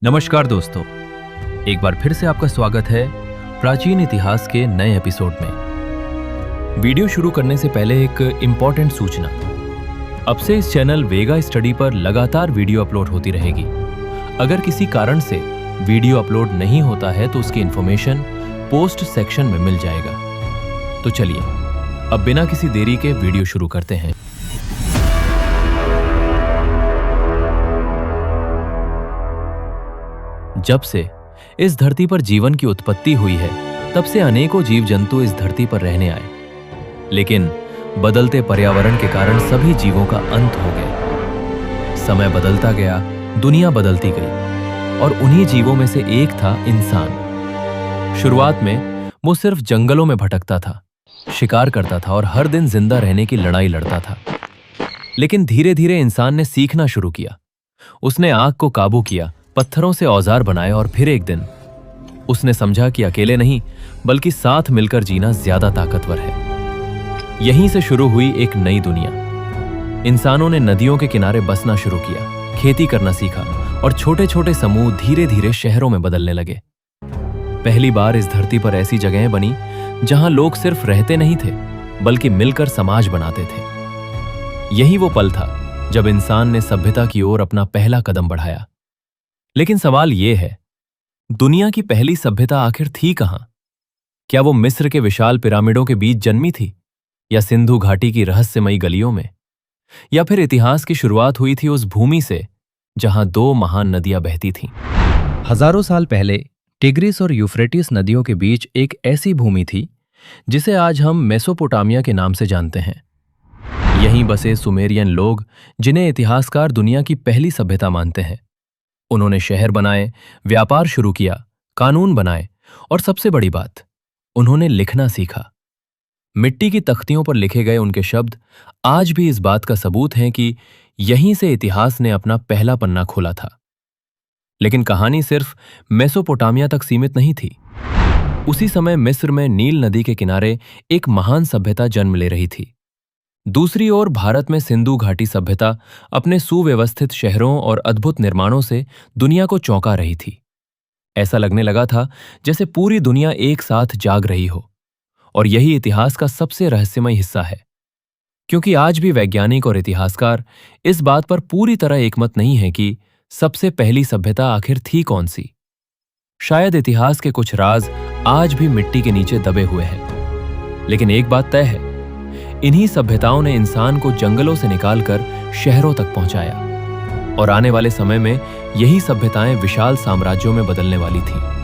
नमस्कार दोस्तों, एक बार फिर से आपका स्वागत है प्राचीन इतिहास के नए एपिसोड में। वीडियो शुरू करने से पहले एक इम्पॉर्टेंट सूचना। अब से इस चैनल वेगा स्टडी पर लगातार वीडियो अपलोड होती रहेगी। अगर किसी कारण से वीडियो अपलोड नहीं होता है तो उसकी इंफॉर्मेशन पोस्ट सेक्शन में मिल जाएगा। तो चलिए अब बिना किसी देरी के वीडियो शुरू करते हैं। जब से इस धरती पर जीवन की उत्पत्ति हुई है, तब से अनेकों जीव जंतु इस धरती पर रहने आए, लेकिन बदलते पर्यावरण के कारण सभी जीवों का अंत हो गया। समय बदलता गया, दुनिया बदलती गई और उन्हीं जीवों में से एक था इंसान। शुरुआत में वो सिर्फ जंगलों में भटकता था, शिकार करता था और हर दिन जिंदा रहने की लड़ाई लड़ता था। लेकिन धीरे धीरे इंसान ने सीखना शुरू किया। उसने आग को काबू किया, पत्थरों से औजार बनाए और फिर एक दिन उसने समझा कि अकेले नहीं बल्कि साथ मिलकर जीना ज्यादा ताकतवर है। यहीं से शुरू हुई एक नई दुनिया। इंसानों ने नदियों के किनारे बसना शुरू किया, खेती करना सीखा और छोटे छोटे समूह धीरे धीरे शहरों में बदलने लगे। पहली बार इस धरती पर ऐसी जगहें बनी जहां लोग सिर्फ रहते नहीं थे बल्कि मिलकर समाज बनाते थे। यही वो पल था जब इंसान ने सभ्यता की ओर अपना पहला कदम बढ़ाया। लेकिन सवाल यह है, दुनिया की पहली सभ्यता आखिर थी कहां? क्या वो मिस्र के विशाल पिरामिडों के बीच जन्मी थी, या सिंधु घाटी की रहस्यमयी गलियों में, या फिर इतिहास की शुरुआत हुई थी उस भूमि से जहां दो महान नदियां बहती थीं? हजारों साल पहले टिग्रिस और यूफ्रेटिस नदियों के बीच एक ऐसी भूमि थी जिसे आज हम मेसोपोटामिया के नाम से जानते हैं। यहीं बसे सुमेरियन लोग, जिन्हें इतिहासकार दुनिया की पहली सभ्यता मानते हैं। उन्होंने शहर बनाए, व्यापार शुरू किया, कानून बनाए और सबसे बड़ी बात, उन्होंने लिखना सीखा। मिट्टी की तख्तियों पर लिखे गए उनके शब्द आज भी इस बात का सबूत हैं कि यहीं से इतिहास ने अपना पहला पन्ना खोला था। लेकिन कहानी सिर्फ मेसोपोटामिया तक सीमित नहीं थी। उसी समय मिस्र में नील नदी के किनारे एक महान सभ्यता जन्म ले रही थी। दूसरी ओर भारत में सिंधु घाटी सभ्यता अपने सुव्यवस्थित शहरों और अद्भुत निर्माणों से दुनिया को चौंका रही थी। ऐसा लगने लगा था जैसे पूरी दुनिया एक साथ जाग रही हो। और यही इतिहास का सबसे रहस्यमय हिस्सा है, क्योंकि आज भी वैज्ञानिक और इतिहासकार इस बात पर पूरी तरह एकमत नहीं है कि सबसे पहली सभ्यता आखिर थी कौन सी। शायद इतिहास के कुछ राज आज भी मिट्टी के नीचे दबे हुए हैं। लेकिन एक बात तय है, इन्हीं सभ्यताओं ने इंसान को जंगलों से निकालकर शहरों तक पहुंचाया और आने वाले समय में यही सभ्यताएं विशाल साम्राज्यों में बदलने वाली थीं।